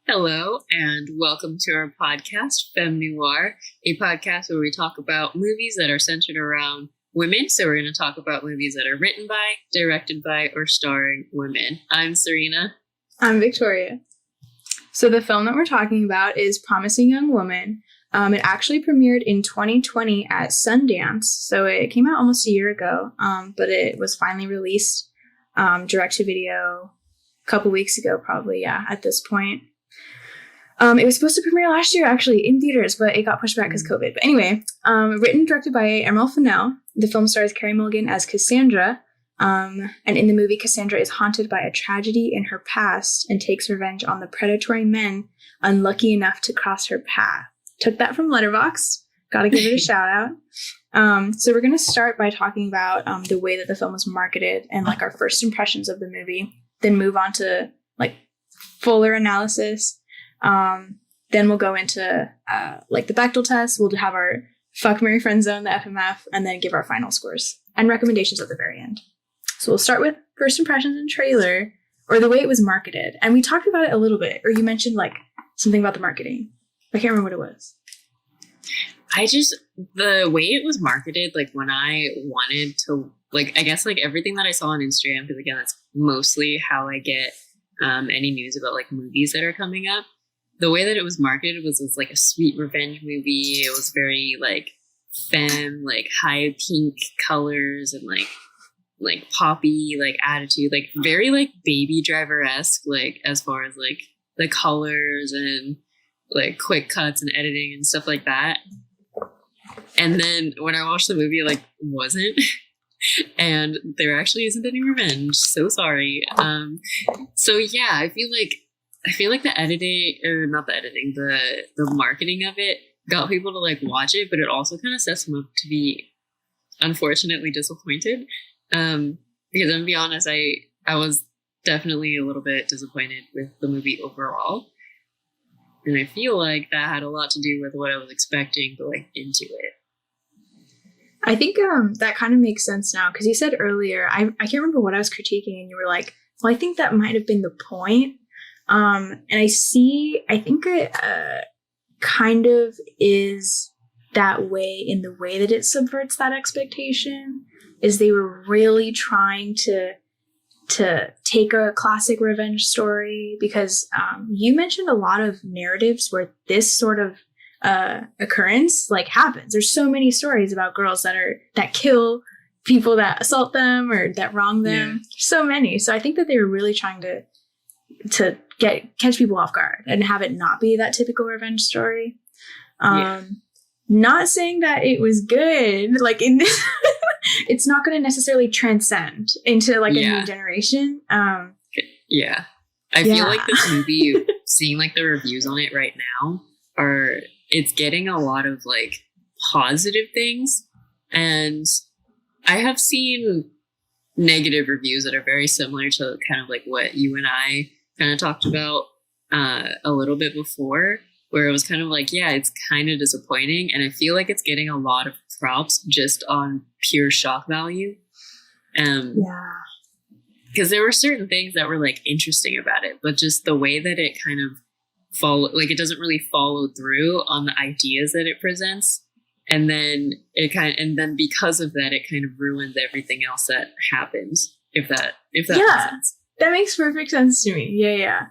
Hello, and welcome to our podcast, Femme Noir, a podcast where we talk about movies that are centered around women. So we're going to talk about movies that are written by, directed by, or starring women. I'm Serena. I'm Victoria. So the film that we're talking about is Promising Young Woman. It actually premiered in 2020 at Sundance. So it came out almost a year ago, but it was finally released direct to video a couple weeks ago, probably, at this point. It was supposed to premiere last year, actually, in theaters, but it got pushed back because COVID. But anyway, written and directed by Emerald Fennell. The film stars Carey Mulligan as Cassandra. And in the movie, Cassandra is haunted by a tragedy in her past and takes revenge on the predatory men unlucky enough to cross her path. Took that from Letterboxd. Gotta give it a shout out. So we're going to start by talking about the way that the film was marketed and like our first impressions of the movie, then move on to like fuller analysis. Then we'll go into like the Bechdel test. We'll have our Fuck, Marry, Friend Zone, the FMF, and then give our final scores and recommendations at the very end. So we'll start with first impressions and trailer, or the way it was marketed. And we talked about it a little bit, or you mentioned like something about the marketing. I can't remember what it was. The way it was marketed, like when I wanted to, like, I guess like everything that I saw on Instagram, because again, that's mostly how I get any news about like movies that are coming up. The way that it was marketed was like a sweet revenge movie. It was very like femme, like high pink colors and like poppy like attitude, like very like Baby Driver-esque, like as far as like the colors and like quick cuts and editing and stuff like that. And then when I watched the movie, it like wasn't. And there actually isn't any revenge. So sorry. So yeah, I feel like the editing, or not the editing, the marketing of it got people to like watch it, but it also kind of sets them up to be unfortunately disappointed. Because I'm gonna be honest, I was definitely a little bit disappointed with the movie overall. And I feel like that had a lot to do with what I was expecting going into it. I think that kind of makes sense now, because you said earlier, I can't remember what I was critiquing, and you were like, well, I think that might have been the point. And I think it kind of is that way in the way that it subverts that expectation, is they were really trying to take a classic revenge story, because you mentioned a lot of narratives where this sort of occurrence like happens. There's so many stories about girls that kill people that assault them or that wrong them. Yeah. So many. So I think that they were really trying to catch people off guard and have it not be that typical revenge story. Not saying that it was good, like in this it's not going to necessarily transcend into like a new generation. I feel like this movie, seeing like the reviews on it right now, it's getting a lot of like positive things, and I have seen negative reviews that are very similar to kind of like what you and I kind of talked about a little bit before, where it was kind of like, yeah, it's kind of disappointing, and I feel like it's getting a lot of props just on pure shock value. Because there were certain things that were like interesting about it, but just the way that it kind of it doesn't really follow through on the ideas that it presents, and then because of that, it kind of ruins everything else that happens. If that makes sense. That makes perfect sense to me. Yeah.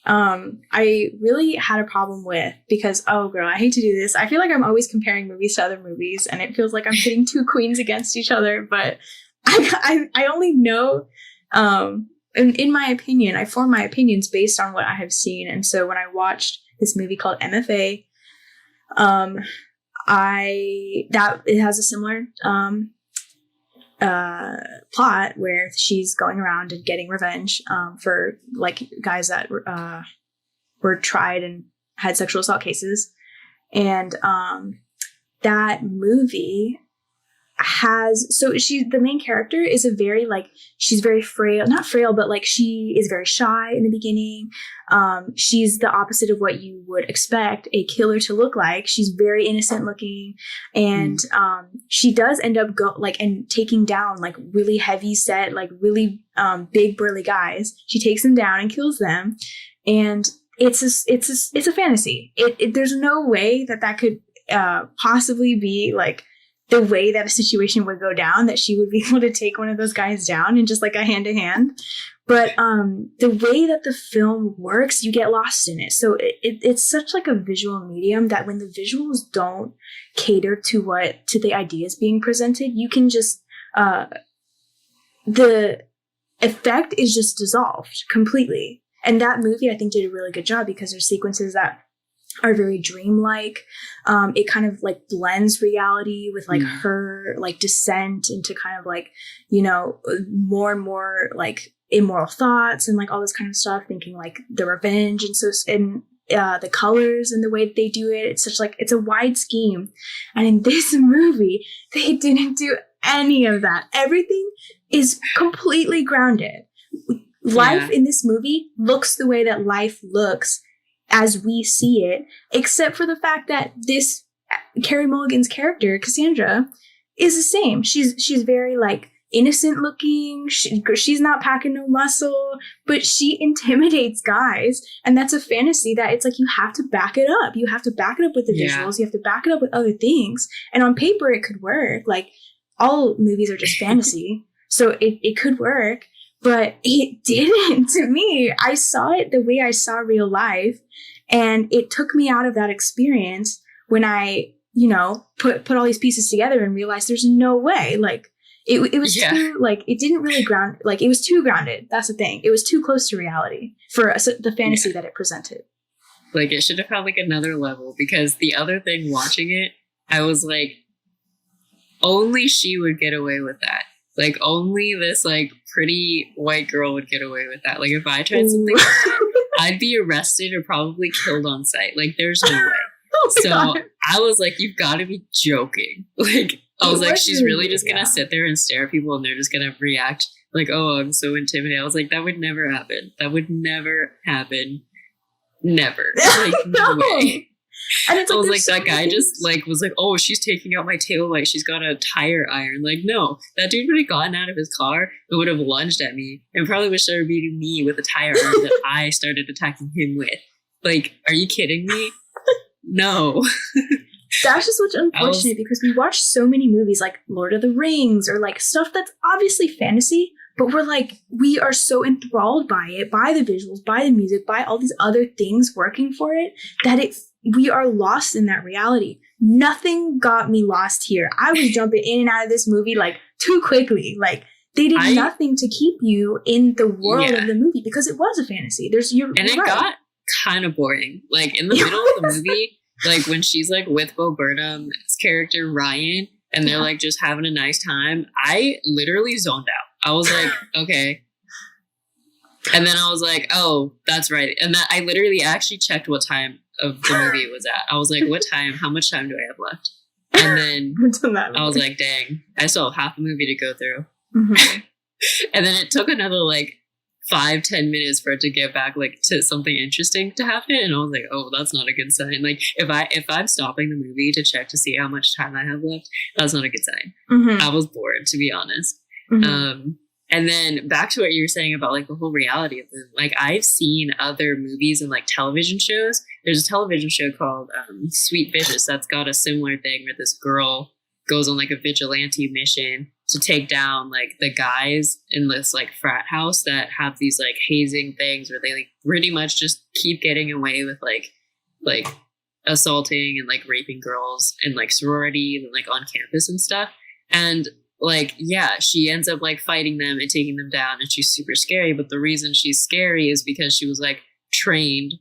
I really had a problem with, because, oh girl, I hate to do this. I feel like I'm always comparing movies to other movies, and it feels like I'm pitting two queens against each other, but I only know, in my opinion, I form my opinions based on what I have seen. And so when I watched this movie called MFA, it has a similar, plot where she's going around and getting revenge for like guys that were tried and had sexual assault cases, and that movie the main character is she's very frail, not frail, but like she is very shy in the beginning. She's the opposite of what you would expect a killer to look like. She's very innocent looking, and she does end up and taking down like really heavy set, like really big burly guys. She takes them down and kills them, and it's a fantasy. There's no way that could possibly be like the way that a situation would go down, that she would be able to take one of those guys down in just like a hand to hand. But the way that the film works, you get lost in it. So it's such like a visual medium that when the visuals don't cater to the ideas being presented, you can just the effect is just dissolved completely. And that movie, I think, did a really good job because there's sequences that are very dreamlike. It kind of like blends reality with like her like descent into kind of like, you know, more and more like immoral thoughts and like all this kind of stuff, thinking like the revenge and the colors and the way that they do it. It's such like, it's a wide scheme. And in this movie, they didn't do any of that. Everything is completely grounded. Life in this movie looks the way that life looks as we see it, except for the fact that this Carey Mulligan's character, Cassandra, is the same. She's very like innocent looking. She's not packing no muscle, but she intimidates guys. And that's a fantasy that it's like, you have to back it up. You have to back it up with the visuals. You have to back it up with other things. And on paper, it could work. Like, all movies are just fantasy. So it could work, but it didn't to me. I saw it the way I saw real life. And it took me out of that experience when I, you know, put all these pieces together and realized there's no way. Like, it was too, like, it didn't really ground, like, it was too grounded. That's the thing. It was too close to reality for the fantasy that it presented. Like, it should have had, like, another level, because the other thing watching it, I was like, only she would get away with that. Like, only this, like, pretty white girl would get away with that. Like, if I tried something like that, I'd be arrested or probably killed on sight. Like, there's no way. So God. I was like, you've got to be joking. Like, I was like, she's really just going to sit there and stare at people and they're just going to react like, oh, I'm so intimidated. I was like, that would never happen. That would never happen. Never. Like, no way. And it's like, I was like, that guy just like was like, oh, she's taking out my taillight. She's got a tire iron. Like, no, that dude would have gotten out of his car and would have lunged at me and probably would start beating me with a tire iron that I started attacking him with. Like, are you kidding me? No. That's just what's unfortunate because we watch so many movies like Lord of the Rings or like stuff that's obviously fantasy, but we're like, we are so enthralled by it, by the visuals, by the music, by all these other things working for it, that we are lost in that reality. Nothing got me lost here. I was jumping in and out of this movie like too quickly. Like, they did nothing to keep you in the world of the movie because it was a fantasy. It got kind of boring. Like, in the middle of the movie, like when she's like with Bo Burnham's character Ryan and they're like just having a nice time, I literally zoned out. I was like, okay. And then I was like, oh, that's right. And that I literally actually checked what time of the movie it was at. I was like, what time? How much time do I have left? And then I was like, dang, I still have half a movie to go through. Mm-hmm. And then it took another like 5-10 minutes for it to get back like to something interesting to happen. And I was like, oh, that's not a good sign. Like, if I'm stopping the movie to check to see how much time I have left, that's not a good sign. Mm-hmm. I was bored, to be honest. Mm-hmm. And then back to what you were saying about like the whole reality of it. Like, I've seen other movies and like television shows. There's a television show called Sweet Vicious that's got a similar thing where this girl goes on like a vigilante mission to take down like the guys in this like frat house that have these like hazing things where they like pretty much just keep getting away with like assaulting and like raping girls in like sororities and like on campus and stuff. And like, yeah, she ends up like fighting them and taking them down, and she's super scary. But the reason she's scary is because she was like trained,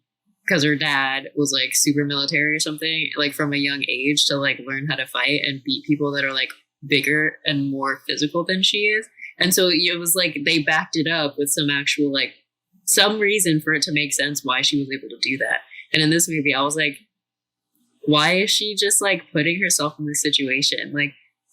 because her dad was like super military or something, like from a young age, to like learn how to fight and beat people that are like bigger and more physical than she is. And so it was like they backed it up with some actual like some reason for it to make sense why she was able to do that. And in this movie, I was like, why is she just like putting herself in this situation? Like,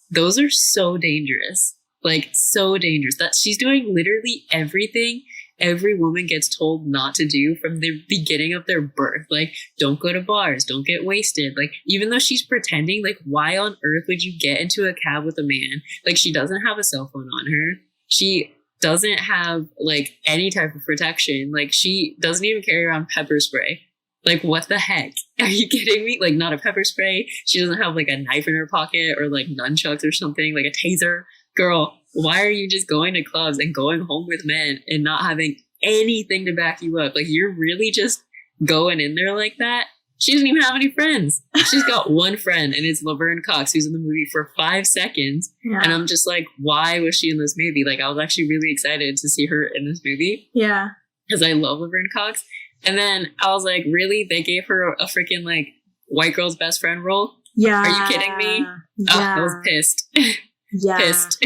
those are so dangerous, like so dangerous, that she's doing literally everything every woman gets told not to do from the beginning of their birth. Like, don't go to bars, don't get wasted. Like, even though she's pretending, like, why on earth would you get into a cab with a man? Like, she doesn't have a cell phone on her. She doesn't have like any type of protection. Like she doesn't even carry around pepper spray. Like what the heck? Are you kidding me? Like not a pepper spray. She doesn't have like a knife in her pocket or like nunchucks or something, like a taser. Girl, why are you just going to clubs and going home with men and not having anything to back you up? Like you're really just going in there like that? She doesn't even have any friends. She's got one friend, and it's Laverne Cox, who's in the movie for 5 seconds. Yeah. And I'm just like, why was she in this movie? Like, I was actually really excited to see her in this movie. Yeah. Because I love Laverne Cox. And then I was like, really? They gave her a freaking, like, white girl's best friend role? Yeah. Are you kidding me? Yeah. Oh, I was pissed. Yeah. Pissed.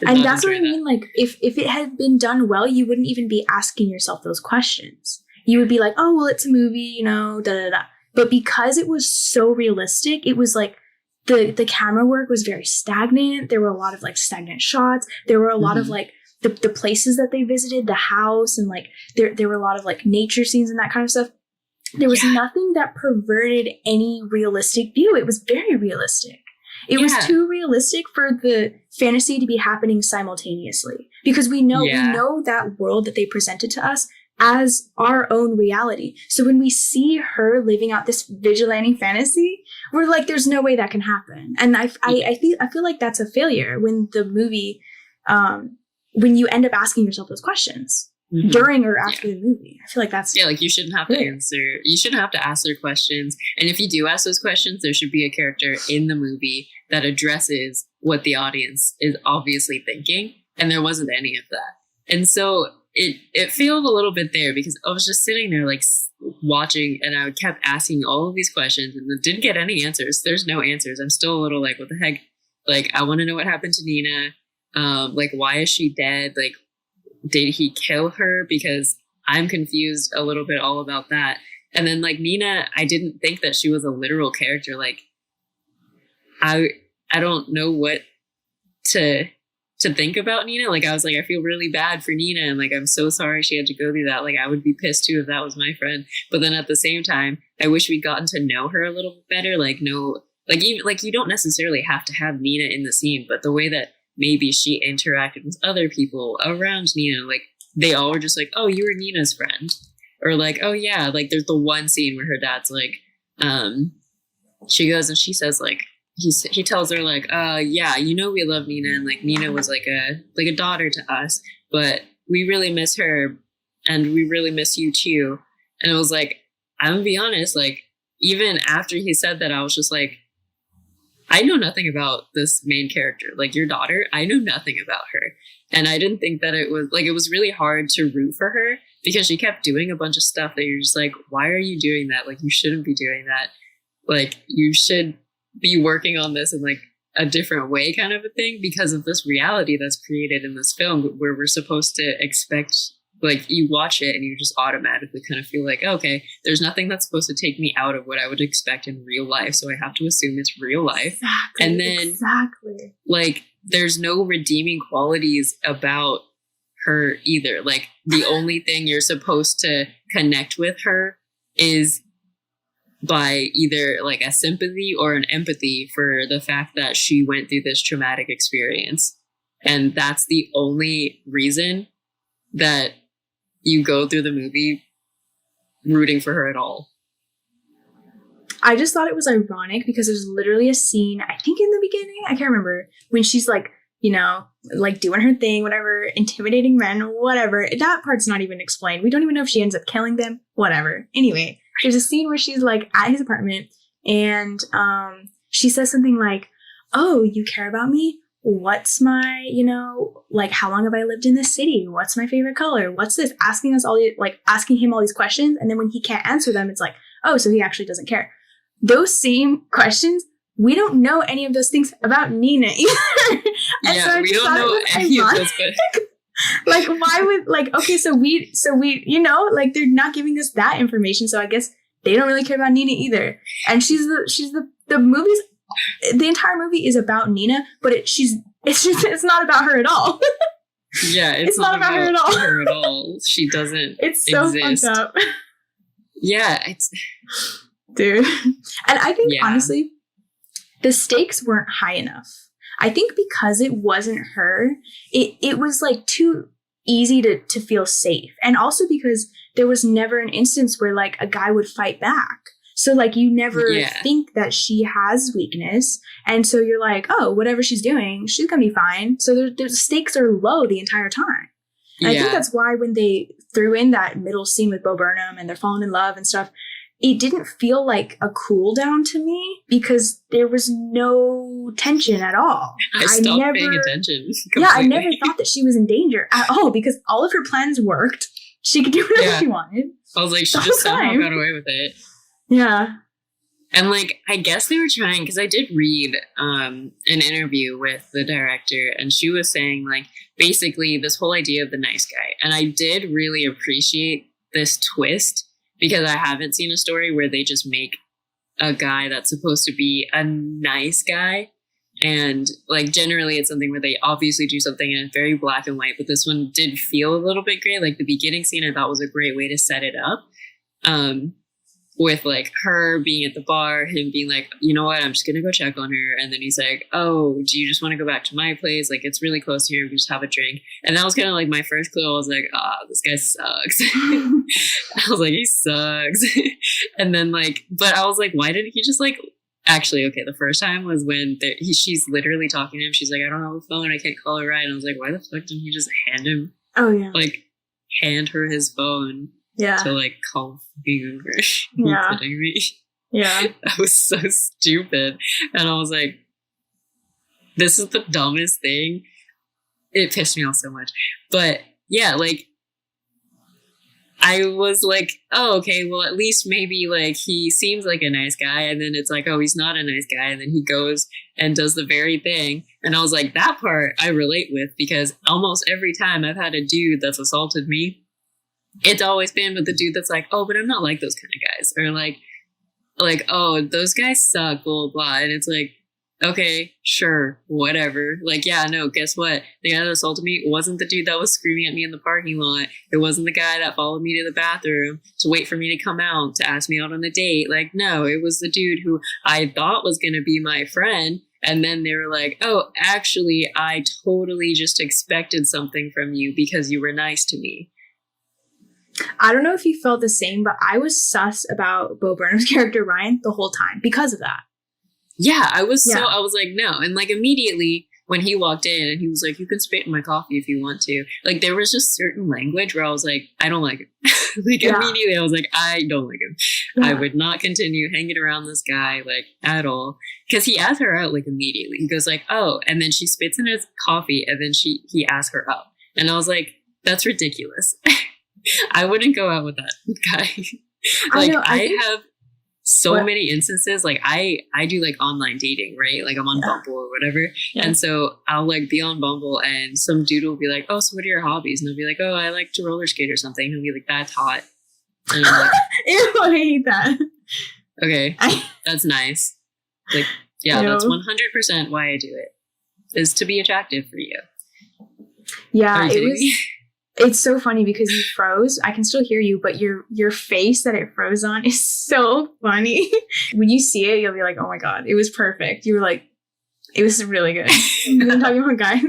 And that's what I mean. Like, if it had been done well, you wouldn't even be asking yourself those questions. You would be like, oh, well, it's a movie, you know, da-da-da. But because it was so realistic, it was like the camera work was very stagnant. There were a lot of like stagnant shots. There were a lot of like the places that they visited, the house, and like there were a lot of like nature scenes and that kind of stuff. There was nothing that perverted any realistic view. It was very realistic. It was too realistic for the fantasy to be happening simultaneously, because we know that world that they presented to us as our own reality. So when we see her living out this vigilante fantasy, we're like, there's no way that can happen. And I feel like that's a failure when the movie, when you end up asking yourself those questions during or after the movie. I feel like that's like you shouldn't have to answer. You shouldn't have to ask their questions. And if you do ask those questions, there should be a character in the movie that addresses what the audience is obviously thinking. And there wasn't any of that. And so it failed a little bit there, because I was just sitting there like watching, and I kept asking all of these questions and didn't get any answers. There's no answers. I'm still a little like, what the heck? Like, I want to know what happened to Nina. Like, why is she dead? Like, did he kill her? Because I'm confused a little bit all about that. And then like Nina, I didn't think that she was a literal character. Like, I don't know what to think about Nina. Like, I was like, I feel really bad for Nina, and like, I'm so sorry she had to go through that. Like, I would be pissed too if that was my friend. But then at the same time, I wish we'd gotten to know her a little bit better. Like, even like, you don't necessarily have to have Nina in the scene, but the way that maybe she interacted with other people around Nina, like they all were just like, oh, you were Nina's friend, or like, oh yeah, like there's the one scene where her dad's like, she goes and she says like, he tells her like, yeah, you know, we love Nina, and like Nina was like a daughter to us, but we really miss her, and we really miss you too. And it was like, I'm gonna be honest, like even after he said that, I was just like, I know nothing about this main character, like your daughter. I know nothing about her, and I didn't think that it was really hard to root for her, because she kept doing a bunch of stuff that you're just like, why are you doing that? Like, you shouldn't be doing that. Like, you should be working on this in like a different way, kind of a thing, because of this reality that's created in this film, where we're supposed to expect, like, you watch it and you just automatically kind of feel like, okay, there's nothing that's supposed to take me out of what I would expect in real life, so I have to assume it's real life. Exactly, and then like there's no redeeming qualities about her either. Like, the only thing you're supposed to connect with her is by either like a sympathy or an empathy for the fact that she went through this traumatic experience. And that's the only reason that you go through the movie rooting for her at all. I just thought it was ironic, because there's literally a scene, I think in the beginning, I can't remember, when she's like, you know, like doing her thing, whatever, intimidating men, whatever. That part's not even explained. We don't even know if she ends up killing them, whatever. Anyway, there's a scene where she's like at his apartment, and she says something like, oh, you care about me? What's my, you know, like, how long have I lived in this city? What's my favorite color? What's this? Asking him all these questions. And then when he can't answer them, it's like, oh, so he actually doesn't care. Those same questions, we don't know any of those things about Nina either. So we don't know any of those. Like, why would, like, okay, so we, you know, like, they're not giving us that information, so I guess they don't really care about Nina either. And the movie's, the entire movie is about Nina, but it's not about her at all. Yeah, it's not about her at all. She doesn't It's so exist. fucked up. Yeah, it's... Dude. And I think, honestly, the stakes weren't high enough. I think because it wasn't her, it was like too easy to feel safe. And also because there was never an instance where like a guy would fight back. So like you never think that she has weakness. And so you're like, oh, whatever she's doing, she's going to be fine. So the stakes are low the entire time. And I think that's why when they threw in that middle scene with Bo Burnham and they're falling in love and stuff, it didn't feel like a cool down to me because there was no tension at all. I stopped paying attention completely. Yeah, I never thought that she was in danger at all because all of her plans worked. She could do whatever she wanted. I was like, she just somehow got away with it. Yeah. And like, I guess they were trying, because I did read an interview with the director, and she was saying like, basically this whole idea of the nice guy. And I did really appreciate this twist, because I haven't seen a story where they just make a guy that's supposed to be a nice guy. And like, generally it's something where they obviously do something and it's very black and white, but this one did feel a little bit gray. Like the beginning scene I thought was a great way to set it up. With like her being at the bar, him being like, you know what, I'm just gonna go check on her, and then he's like, oh, do you just want to go back to my place? Like, it's really close here, we just have a drink. And that was kind of like my first clue. I was like, this guy sucks. I was like, he sucks. And then like, but I was like, why didn't he just like, actually, okay, the first time was when she's literally talking to him, she's like, I don't have a phone, I can't call her right. And I was like, why the fuck didn't he just hand her his phone? Yeah. To like call me over. Yeah. You kidding me? Yeah. That was so stupid. And I was like, this is the dumbest thing. It pissed me off so much. But yeah, like I was like, oh, okay, well at least maybe like he seems like a nice guy, and then it's like, oh, he's not a nice guy, and then he goes and does the very thing. And I was like, that part I relate with, because almost every time I've had a dude that's assaulted me, it's always been with the dude that's like, oh, but I'm not like those kind of guys. Or like, oh, those guys suck, blah, blah, blah. And it's like, okay, sure, whatever. Like, yeah, no, guess what? The guy that assaulted me wasn't the dude that was screaming at me in the parking lot. It wasn't the guy that followed me to the bathroom to wait for me to come out, to ask me out on a date. Like, no, it was the dude who I thought was going to be my friend. And then they were like, oh, actually, I totally just expected something from you because you were nice to me. I don't know if you felt the same, but I was sus about Bo Burnham's character Ryan the whole time because of that. Yeah, I was like, no. And like immediately when he walked in and he was like, you can spit in my coffee if you want to. Like there was just certain language where I was like, I don't like him. Immediately I was like, I don't like him. Yeah. I would not continue hanging around this guy like at all. Because he asked her out like immediately. He goes like, oh, and then she spits in his coffee and then he asked her out. And I was like, that's ridiculous. I wouldn't go out with that guy. Like I have so many instances. Like I do like online dating, right? Like I'm on Bumble or whatever. Yeah. And so I'll like be on Bumble and some dude will be like, oh, so what are your hobbies? And I'll be like, oh, I like to roller skate or something. And he'll be like, that's hot. And I'm like, ew, I hate that. Okay. That's nice. Like, yeah, that's 100% why I do it, is to be attractive for you. Yeah, it's so funny because you froze. I can still hear you, but your face that it froze on is so funny. When you see it, you'll be like, oh my God, it was perfect. You were like, it was really good. I'm talking about guys.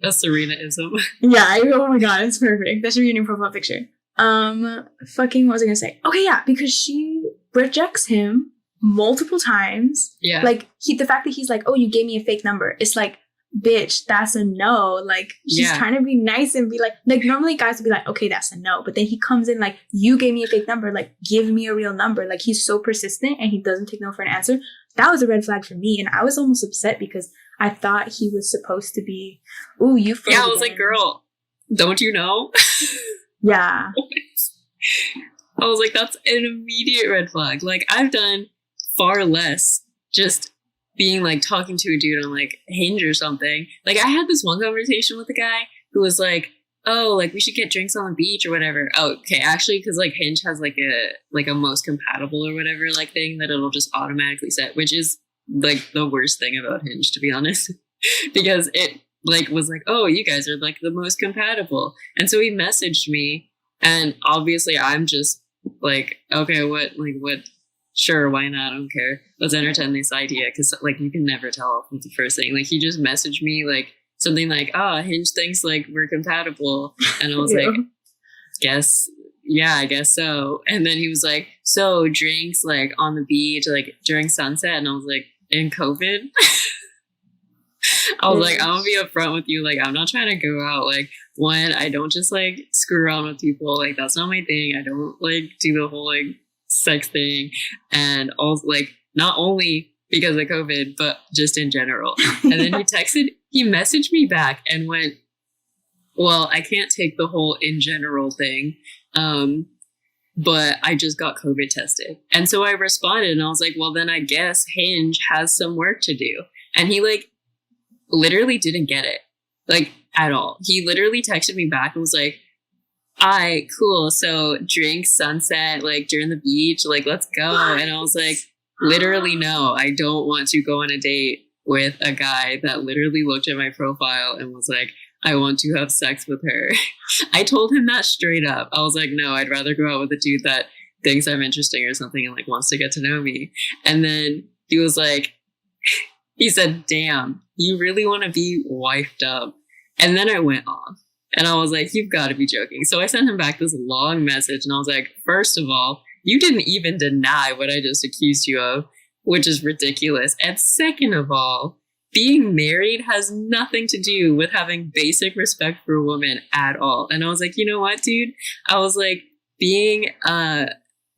That's Serena-ism. Yeah, oh my God, it's perfect. That should be your new profile picture. Fucking, what was I gonna say? Okay, yeah, because she rejects him multiple times. Yeah. Like, the fact that he's like, oh, you gave me a fake number. It's like, bitch, that's a no. Like, she's trying to be nice and be like normally guys would be like, okay, that's a no. But then he comes in like, you gave me a fake number. Like, give me a real number. Like, he's so persistent and he doesn't take no for an answer. That was a red flag for me. And I was almost upset because I thought he was supposed to be, ooh, you froze. Yeah, I was like, girl, don't you know? Yeah. I was like, that's an immediate red flag. Like, I've done far less just being like talking to a dude on like Hinge or something. Like I had this one conversation with a guy who was like, oh, like we should get drinks on the beach or whatever. Oh, okay, actually, because like Hinge has like a most compatible or whatever like thing that it'll just automatically set, which is like the worst thing about Hinge, to be honest. Because it like was like, oh, you guys are like the most compatible. And so he messaged me, and obviously I'm just like, okay, what sure, why not? I don't care. Let's entertain this idea because like you can never tell from the first thing. Like he just messaged me like something like, "Oh, Hinge thinks like we're compatible," and I was like, I guess so. And then he was like, "So drinks like on the beach like during sunset," and I was like, "In COVID." I was like, I'm gonna be upfront with you. Like, I'm not trying to go out. Like, one, I don't just like screw around with people. Like, that's not my thing. I don't like do the whole like sex thing. And also, like, not only because of COVID, but just in general. And then he messaged me back and went, "Well, I can't take the whole in general thing. But I just got COVID tested." And so I responded and I was like, well, then I guess Hinge has some work to do. And he like literally didn't get it, like at all. He literally texted me back and was like, "Alright, cool. So drinks, sunset, like during the beach, like let's go." And I was like, literally, no, I don't want to go on a date with a guy that literally looked at my profile and was like, "I want to have sex with her." I told him that straight up. I was like, no, I'd rather go out with a dude that thinks I'm interesting or something and like wants to get to know me. And then he was like, he said, "Damn, you really want to be wifed up?" And then I went off and I was like, "You've got to be joking." So I sent him back this long message and I was like, first of all, you didn't even deny what I just accused you of, which is ridiculous. And second of all, being married has nothing to do with having basic respect for a woman at all. And I was like, you know what, dude? I was like, being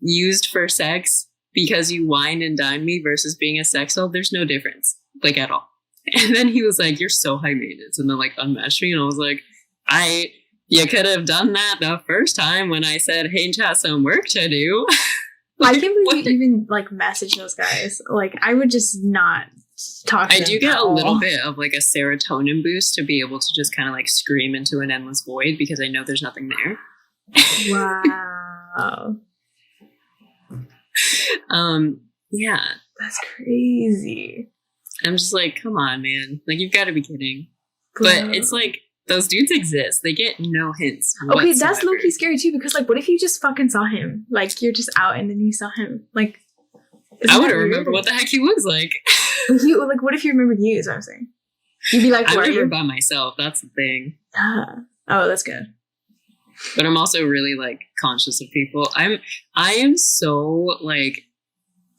used for sex because you wine and dine me versus being a sex doll, there's no difference, like at all. And then he was like, "You're so high maintenance," and then like unmatched me. And I was like, you could have done that the first time when I said Hinge has some work to do. I can't believe you even like message those guys. Like I would just not talk to them. I do get a little bit of like a serotonin boost to be able to just kind of like scream into an endless void because I know there's nothing there. Wow. Yeah. That's crazy. I'm just like, come on, man. Like, you've got to be kidding. But it's like, those dudes exist. They get no hints. Okay, that's low-key scary too, because like, what if you just fucking saw him? Like, you're just out and then you saw him. Like, I wouldn't remember what the heck he looks like. Like, what if you remembered you, is what I'm saying? You'd be like, I remember by myself. That's the thing. Oh, that's good. But I'm also really like conscious of people. I am so like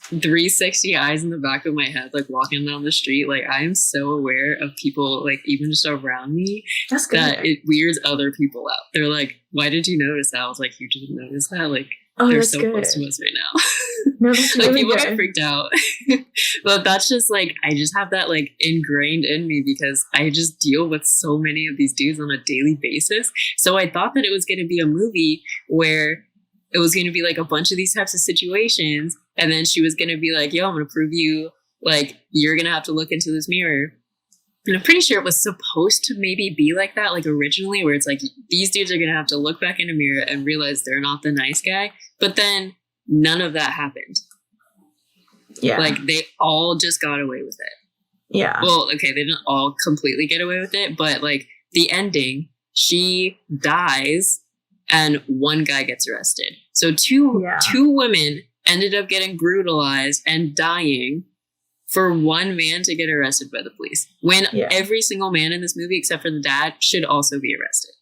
360 eyes in the back of my head, like walking down the street. Like I am so aware of people, like even just around me. That's good. That it weirds other people out. They're like, "Why did you notice that?" I was like, "You didn't notice that?" Like they're so good. Close to us right now. No, that's like really people good. get freaked out. But that's just like, I just have that like ingrained in me because I just deal with so many of these dudes on a daily basis. So I thought that it was going to be a movie where it was going to be like a bunch of these types of situations. And then she was going to be like, "Yo, I'm going to prove you, like, you're going to have to look into this mirror." And I'm pretty sure it was supposed to maybe be like that, like originally, where it's like, these dudes are going to have to look back in a mirror and realize they're not the nice guy. But then none of that happened. Yeah. Like, they all just got away with it. Yeah. Well, okay, they didn't all completely get away with it, but like the ending, she dies and one guy gets arrested. So two women ended up getting brutalized and dying for one man to get arrested by the police. When every single man in this movie, except for the dad, should also be arrested.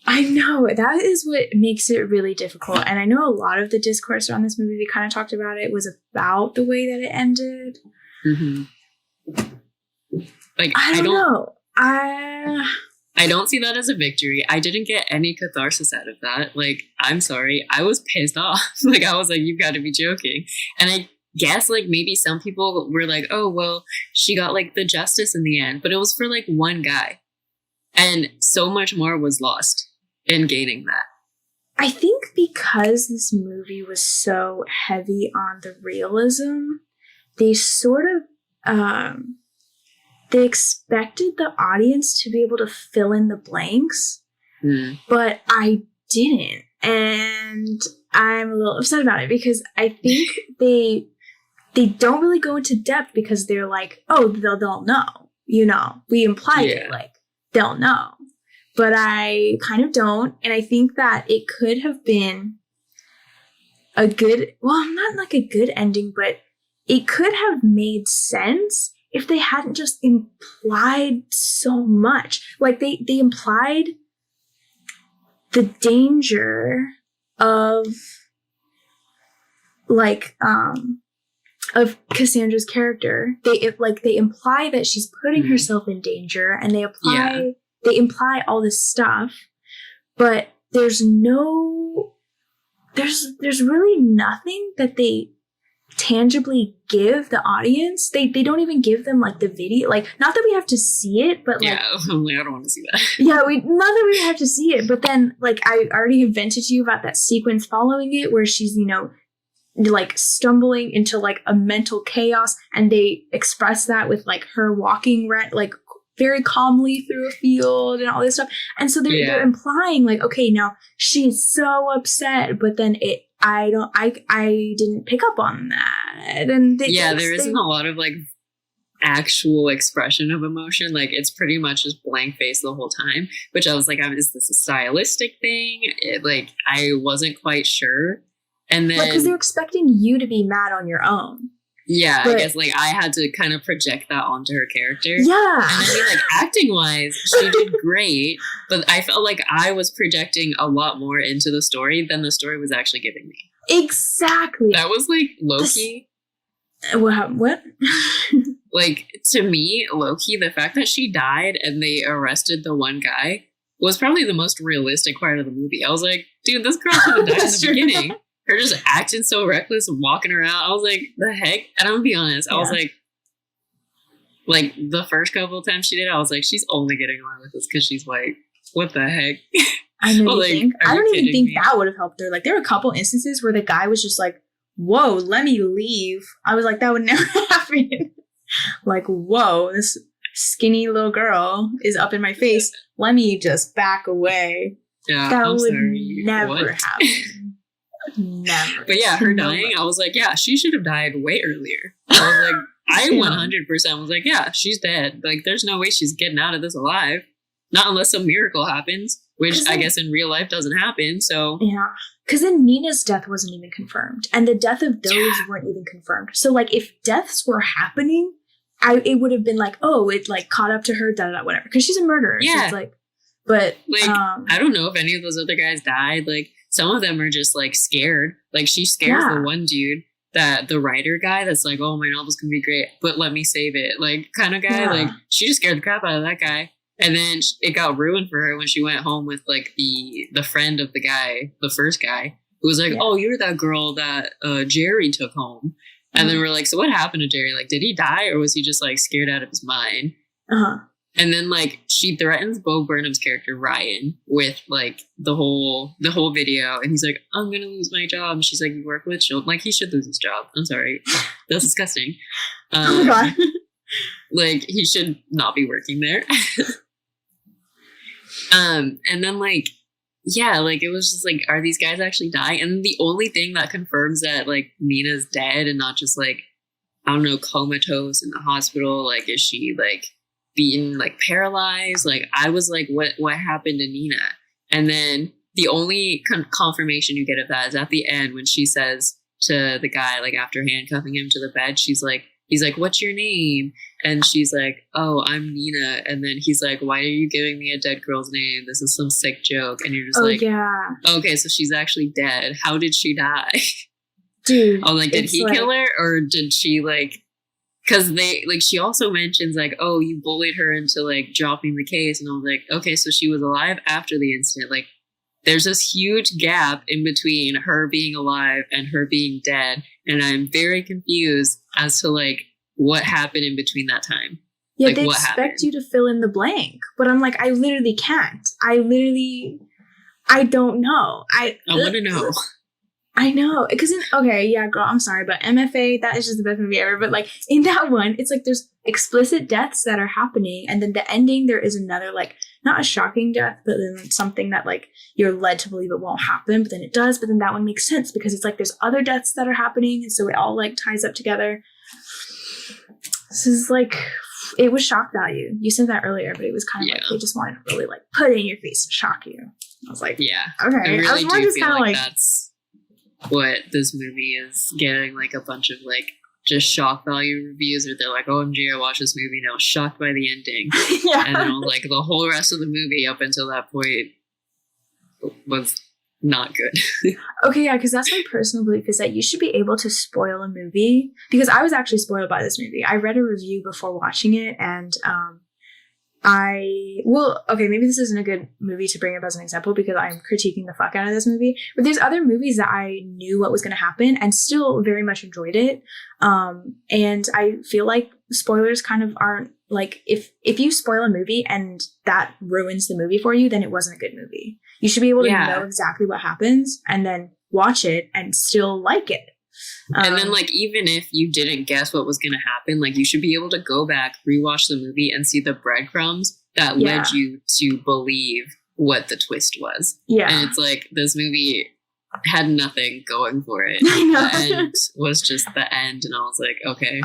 I know. That is what makes it really difficult. And I know a lot of the discourse around this movie, we kind of talked about it, was about the way that it ended. Mm-hmm. Like, I don't know. I don't see that as a victory. I didn't get any catharsis out of that. Like, I'm sorry. I was pissed off. Like, I was like, "You've got to be joking." And I guess, like, maybe some people were like, "Oh, well, she got, like, the justice in the end." But it was for, like, one guy. And so much more was lost in gaining that. I think because this movie was so heavy on the realism, they sort of... they expected the audience to be able to fill in the blanks, but I didn't. And I'm a little upset about it because I think they don't really go into depth because they're like, "Oh, they'll know. You know, we implied it, like, they'll know." But I kind of don't. And I think that it could have been a good, well, not like a good ending, but it could have made sense if they hadn't just implied so much. Like they implied the danger of like of Cassandra's character. They imply that she's putting herself in danger, and they imply all this stuff, but there's really nothing that they tangibly give the audience. They don't even give them like the video, like, not that we have to see it, but like, yeah, I'm like, I don't want to see that. Yeah, not that we have to see it, but then like I already have vented to you about that sequence following it where she's, you know, like stumbling into like a mental chaos, and they express that with like her walking like very calmly through a field and all this stuff. And so they're implying like, okay, now she's so upset, but then I didn't pick up on that. And there isn't a lot of like actual expression of emotion. Like it's pretty much just blank face the whole time, which I was like, is this a stylistic thing? I wasn't quite sure. And then because they're expecting you to be mad on your own. Yeah, but I guess like I had to kind of project that onto her character. Yeah. And I mean, like, acting wise, she did great, but I felt like I was projecting a lot more into the story than the story was actually giving me. Exactly. That was like low-key. What? Like, to me, low-key, the fact that she died and they arrested the one guy was probably the most realistic part of the movie. I was like, dude, this girl should have died in the beginning. Her just acting so reckless and walking around. I was like, the heck? And I'm gonna be honest, I was like the first couple of times she did it, I was like, she's only getting away with this because she's white. What the heck? I know. I don't even think that would have helped her. Like, there were a couple instances where the guy was just like, whoa, let me leave. I was like, that would never happen. Like, whoa, this skinny little girl is up in my face. Let me just back away. Yeah, that would never happen. Never. But yeah, her dying, I was like, yeah, she should have died way earlier. I was like, I 100% was like, yeah, she's dead. Like, there's no way she's getting out of this alive. Not unless some miracle happens, which I guess in real life doesn't happen, so. Yeah. Because then Nina's death wasn't even confirmed. And the death of those weren't even confirmed. So, like, if deaths were happening, it would have been like, oh, it, like, caught up to her, whatever. Because she's a murderer. Yeah. So it's like, but. Like, I don't know if any of those other guys died. Like, some of them are just, like, scared. Like, she scares the one dude, the writer guy that's like, oh, my novel's gonna be great, but let me save it. Like, kind of guy. Yeah. Like, she just scared the crap out of that guy. And then it got ruined for her when she went home with, like, the friend of the guy, the first guy, who was like, oh, you're that girl that Jerry took home. And then we're like, so what happened to Jerry? Like, did he die, or was he just, like, scared out of his mind? Uh-huh. And then, like, she threatens Bo Burnham's character, Ryan, with, like, the whole video. And he's like, I'm going to lose my job. And she's like, you work with children. Like, he should lose his job. I'm sorry. That's disgusting. Oh, my God. Like, he should not be working there. And then, like, yeah, like, it was just like, are these guys actually dying? And the only thing that confirms that, like, Nina's dead and not just, like, I don't know, comatose in the hospital. Like, is she, like, being, like, paralyzed? Like, I was like, what happened to Nina? And then the only confirmation you get of that is at the end when she says to the guy, like, after handcuffing him to the bed, he's like, what's your name? And she's like, oh, I'm Nina. And then he's like, why are you giving me a dead girl's name? This is some sick joke. And you're just yeah. Okay, so she's actually dead. How did she die? Dude. Oh, like, did he kill her? Or did she, like, because she also mentions, like, oh, you bullied her into, like, dropping the case. And I was like, okay, so she was alive after the incident. Like, there's this huge gap in between her being alive and her being dead. And I'm very confused as to, like, what happened in between that time. Yeah, like, they expect you to fill in the blank. But I'm like, I literally can't. I don't know. I want to know. I know. Because, okay, yeah, girl, I'm sorry, but MFA, that is just the best movie ever. But, like, in that one, it's like there's explicit deaths that are happening. And then the ending, there is another, like, not a shocking death, but then something that, like, you're led to believe it won't happen, but then it does. But then that one makes sense because it's like there's other deaths that are happening. And so it all, like, ties up together. This is, like, it was shock value. You said that earlier, but it was kind of like they just wanted to really, like, put it in your face and shock you. I was like, yeah. Okay. I really was more do just feel kind of like that's what this movie is getting like a bunch of like just shock value reviews, or they're like, OMG, I watched this movie and I was shocked by the ending. Yeah. And then like the whole rest of the movie up until that point was not good. Okay, yeah, because that's my personal belief, is that you should be able to spoil a movie, because I was actually spoiled by this movie. I read a review before watching it, and maybe this isn't a good movie to bring up as an example because I'm critiquing the fuck out of this movie, but there's other movies that I knew what was going to happen and still very much enjoyed it. And I feel like spoilers kind of aren't like, if you spoil a movie and that ruins the movie for you, then it wasn't a good movie. You should be able to know exactly what happens and then watch it and still like it. And then, like, even if you didn't guess what was going to happen, like, you should be able to go back, rewatch the movie, and see the breadcrumbs that led you to believe what the twist was. Yeah. And it's like, this movie had nothing going for it. I know. The end was just the end, and I was like, okay,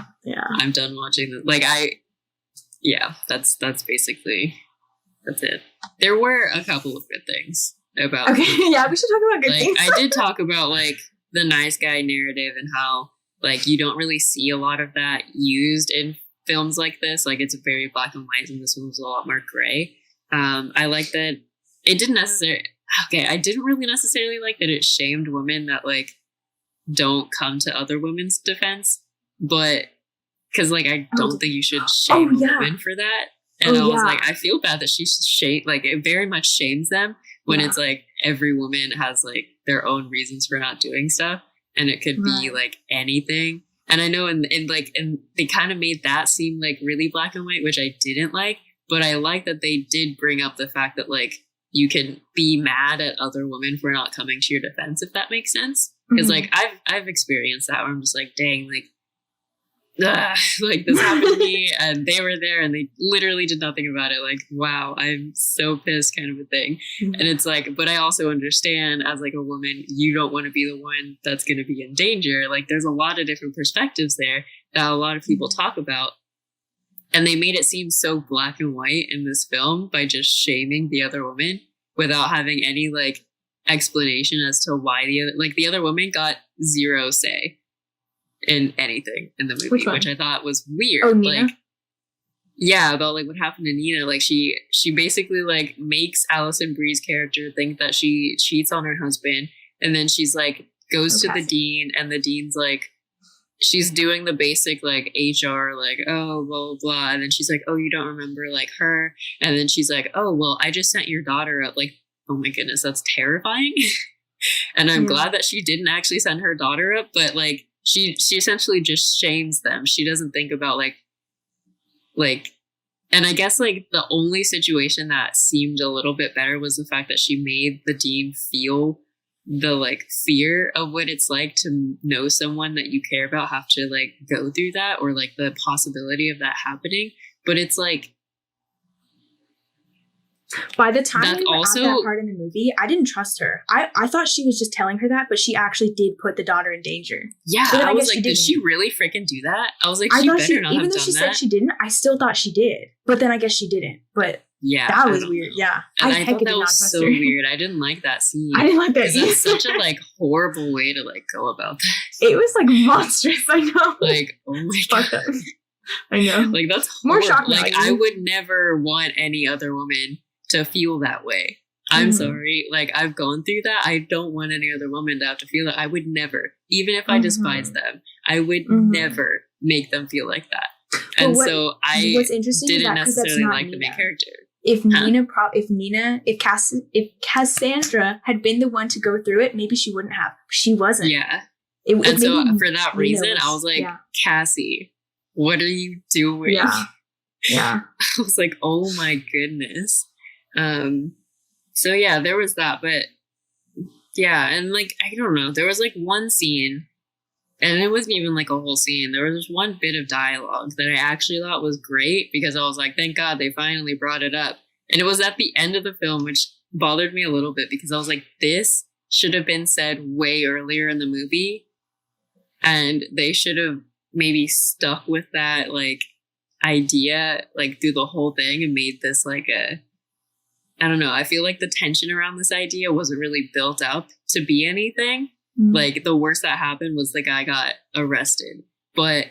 I'm done watching this. Like, that's basically, that's it. There were a couple of good things about Okay, yeah, we should talk about good things. I did talk about, like, the nice guy narrative and how, like, you don't really see a lot of that used in films like this. Like, it's very black and white, and this one was a lot more gray. I like that it didn't necessarily... Okay, I didn't really necessarily like that it shamed women that, like, don't come to other women's defense. But, because, like, I don't think you should shame women for that. And I was like, I feel bad that like, it very much shames them when it's like every woman has like their own reasons for not doing stuff, and it could be like anything. And I know and they kind of made that seem like really black and white, which I didn't like, but I like that they did bring up the fact that like you can be mad at other women for not coming to your defense, if that makes sense. Because like I've experienced that where I'm just like, dang, like, like this happened to me and they were there and they literally did nothing about it. Like, wow, I'm so pissed, kind of a thing. And it's like, but I also understand as like a woman, you don't want to be the one that's going to be in danger. Like, there's a lot of different perspectives there that a lot of people talk about. And they made it seem so black and white in this film by just shaming the other woman without having any like explanation as to why the other woman got zero say in anything in the movie, which I thought was weird. Oh, Nina? Like, yeah, about like what happened to Nina. Like she basically like makes Alison Brie's character think that she cheats on her husband, and then she's like goes to the dean, and the dean's like, she's doing the basic like HR like, oh, blah blah blah, and then she's like, oh, you don't remember like her, and then she's like, oh well, I just sent your daughter up. Like, oh my goodness, that's terrifying. And I'm glad that she didn't actually send her daughter up, but like she essentially just shames them. She doesn't think about like, and I guess like the only situation that seemed a little bit better was the fact that she made the dean feel the like fear of what it's like to know someone that you care about have to like go through that, or like the possibility of that happening. But it's like, by the time we were at that part in the movie, I didn't trust her. I thought she was just telling her that, but she actually did put the daughter in danger. Yeah, I was like, did she really freaking do that? I was like, she better not have done that. Even though she said she didn't, I still thought she did. But then I guess she didn't. But yeah, that was weird. Yeah, and I thought that was so weird. I didn't like that scene. I didn't like that scene. That's such a like horrible way to like go about that. It was like monstrous. I know. Like, oh my god. I know. Like, that's more shocking. Like, I would never want any other woman to feel that way. I'm sorry. Like, I've gone through that. I don't want any other woman to have to feel that. I would never, even if I despise them, I would never make them feel like that. And so I didn't necessarily like the main character. If Cassandra had been the one to go through it, maybe she wouldn't have. She wasn't. Yeah. And so for that reason, I was like, Cassie, what are you doing? Yeah. Yeah. I was like, oh my goodness. So yeah, there was that, but yeah, and like, I don't know, there was like one scene, and it wasn't even like a whole scene. There was one bit of dialogue that I actually thought was great, because I was like, thank God they finally brought it up. And it was at the end of the film, which bothered me a little bit, because I was like, this should have been said way earlier in the movie, and they should have maybe stuck with that like idea like through the whole thing and made this like a, I don't know, I feel like the tension around this idea wasn't really built up to be anything. Like, the worst that happened was the guy got arrested. But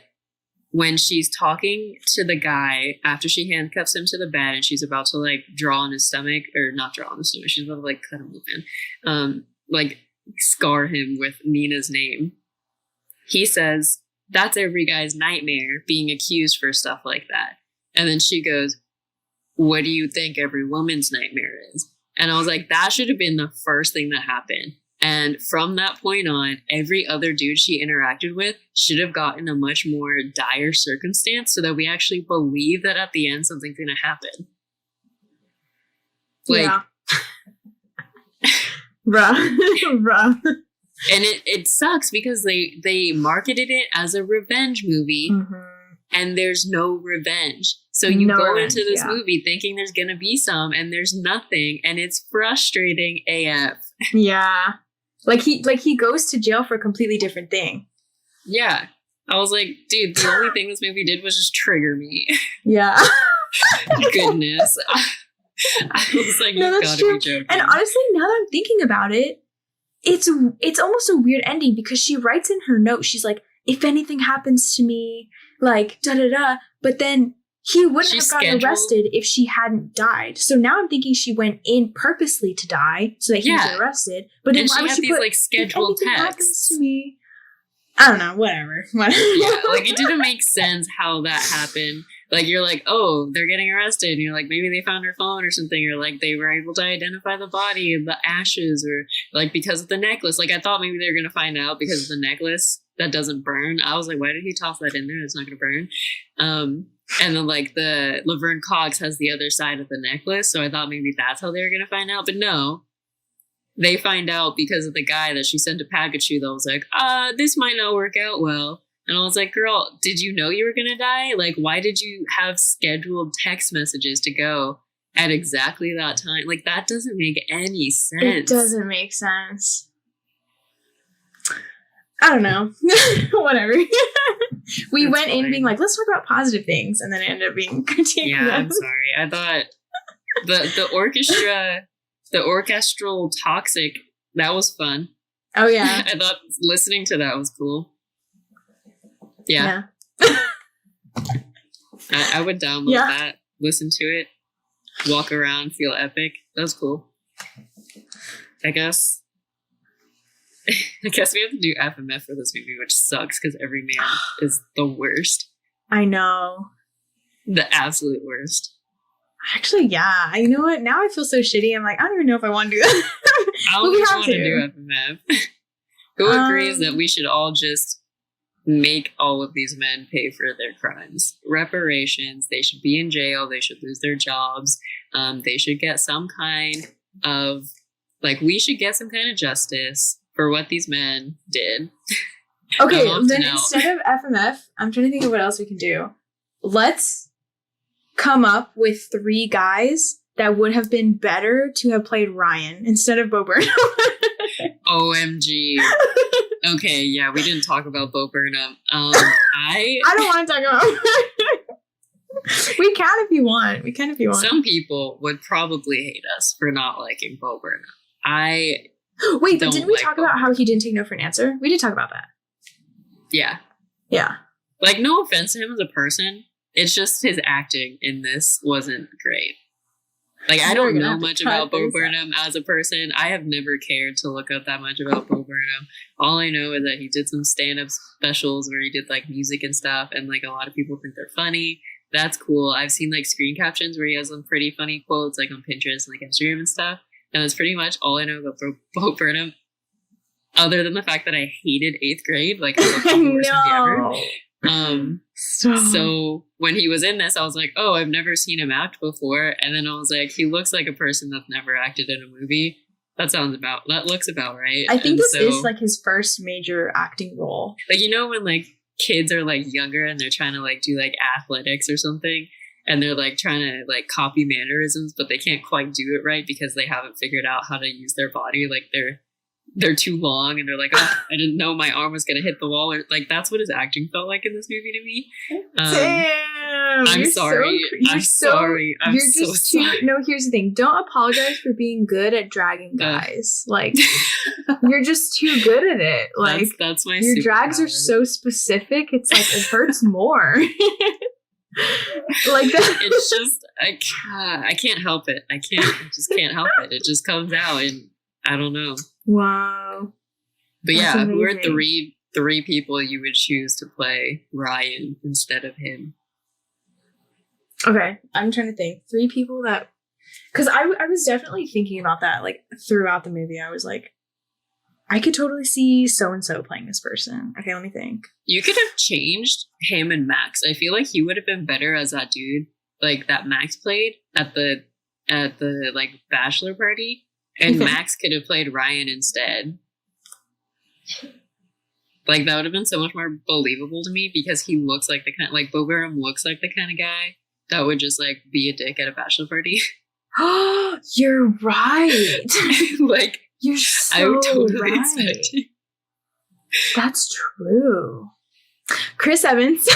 when she's talking to the guy after she handcuffs him to the bed and she's about to like draw on his stomach, or not draw on his stomach, she's about to like cut him open, like scar him with Nina's name. He says, "That's every guy's nightmare, being accused for stuff like that." And then she goes, "What do you think every woman's nightmare is?" And I was like, that should have been the first thing that happened. And from that point on, every other dude she interacted with should have gotten a much more dire circumstance so that we actually believe that at the end something's going to happen. Like, yeah. Bruh. And it sucks because they marketed it as a revenge movie, and there's no revenge. So you go into this movie thinking there's going to be some, and there's nothing, and it's frustrating AF. Yeah. Like he goes to jail for a completely different thing. Yeah. I was like, dude, the only thing this movie did was just trigger me. Yeah. Goodness. I was like, no, you that's gotta true. be joking. And honestly, now that I'm thinking about it, it's almost a weird ending because she writes in her note, she's like, if anything happens to me, like, da-da-da. But then he wouldn't have gotten arrested if she hadn't died. So now I'm thinking she went in purposely to die so that he was arrested. But then why would she put, like, scheduled texts? Happens to me, I don't know, whatever. Yeah, like, it didn't make sense how that happened. Like, you're like, oh, they're getting arrested. And you're like, maybe they found her phone or something. Or, like, they were able to identify the body and the ashes. Or, like, because of the necklace. Like, I thought maybe they were going to find out because of the necklace that doesn't burn. I was like, why did he toss that in there? It's not going to burn. And then, like, the Laverne Cox has the other side of the necklace. So I thought maybe that's how they were going to find out. But no. They find out because of the guy that she sent a package to that was like, this might not work out well. And I was like, girl, did you know you were going to die? Like, why did you have scheduled text messages to go at exactly that time? Like, that doesn't make any sense. It doesn't make sense. I don't know. Whatever. We That's went in being like, let's talk about positive things. And then it ended up being critiquing. Yeah, I'm sorry. I thought the orchestral toxic, that was fun. Oh, yeah. I thought listening to that was cool. Yeah. I would download that, listen to it, walk around, feel epic. That was cool. I guess we have to do FMF for this movie, which sucks because every man is the worst. I know. The absolute worst. Actually, yeah. You know what? Now I feel so shitty. I'm like, I don't even know if I want to do that. I don't even want to do FMF. Who agrees that we should all just make all of these men pay for their crimes? Reparations. They should be in jail. They should lose their jobs. They should get some kind of, like, we should get some kind of justice for what these men did. Okay, then instead of FMF, I'm trying to think of what else we can do. Let's come up with 3 guys that would have been better to have played Ryan instead of Bo Burnham. OMG. Okay, yeah, we didn't talk about Bo Burnham. I don't want to talk about We can if you want. Some people would probably hate us for not liking Bo Burnham. Wait, but didn't we talk about how he didn't take no for an answer? We did talk about that. Yeah. Yeah. Like, no offense to him as a person. It's just his acting in this wasn't great. Like, I don't know much about Bo Burnham as a person. I have never cared to look up that much about Bo Burnham. All I know is that he did some stand-up specials where he did, like, music and stuff, and, like, a lot of people think they're funny. That's cool. I've seen, like, screen captions where he has some pretty funny quotes, like, on Pinterest and, like, Instagram and stuff. And that's pretty much all I know about Bo Burnham, other than the fact that I hated 8th grade. Like, I loved the worst movie ever. So when he was in this, I was like, oh, I've never seen him act before. And then I was like, he looks like a person that's never acted in a movie. That looks about right. I think this is like his first major acting role. Like, you know, when like kids are like younger and they're trying to like do like athletics or something, and they're like trying to like copy mannerisms, but they can't quite do it right because they haven't figured out how to use their body. Like they're too long and they're like, oh, I didn't know my arm was gonna hit the wall, or like that's what his acting felt like in this movie to me. Damn, I'm sorry. I'm sorry. I'm you're so just sorry. too. No, here's the thing. Don't apologize for being good at dragging guys. Like you're just too good at it. Like that's my your drags are superpower. so specific. It's like it hurts more. Like that. It's just I can't help it. I just can't help it. It just comes out, and I don't know. Wow. But That's yeah, who are amazing. three people you would choose to play Ryan instead of him? Okay, I'm trying to think. 3 people that, because I was definitely thinking about that like throughout the movie. I was like, I could totally see so and so playing this person. Okay, let me think. You could have changed him and Max. I feel like he would have been better as that dude, like that Max played at the like bachelor party, and Max could have played Ryan instead. Like that would have been so much more believable to me because he looks like the kind, like Beau looks like the kind of guy that would just like be a dick at a bachelor party. You're right. Like you're so I would totally right. expect it. That's true. Chris Evans.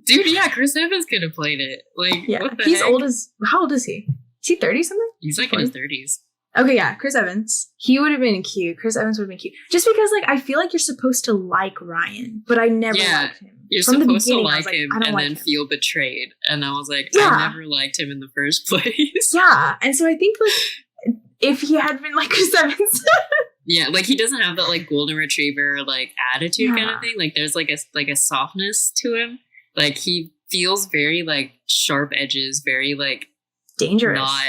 Dude, yeah, Chris Evans could have played it. Like, Yeah, what the he's heck? old as. How old is he? Is he 30 something? He's like in his 30s. Okay, yeah, Chris Evans. He would have been cute. Chris Evans would have been cute. Just because, like, I feel like you're supposed to like Ryan, but I never liked him. You're From the supposed to beginning, I like was him I don't and like then him. feel betrayed. And I was like, Yeah. I never liked him in the first place. Yeah, and so I think, like, if he had been like Chris Evans. Yeah, like he doesn't have that like golden retriever like attitude kind Yeah. of thing. Like there's like a softness to him. Like he feels very like sharp edges, very like Dangerous. not.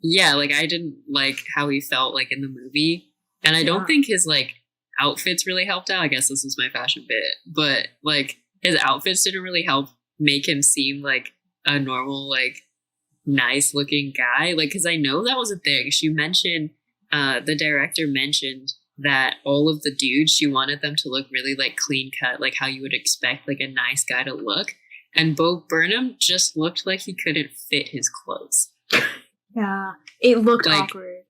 Yeah, like I didn't like how he felt like in the movie, and I don't think his like outfits really helped out. I guess this is my fashion bit, but like his outfits didn't really help make him seem like a normal like nice looking guy. Like because I know that was a thing. She mentioned. The director mentioned that all of the dudes, she wanted them to look really like clean cut, like how you would expect like a nice guy to look. And Beau Burnham just looked like he couldn't fit his clothes. Yeah, it looked like, awkward.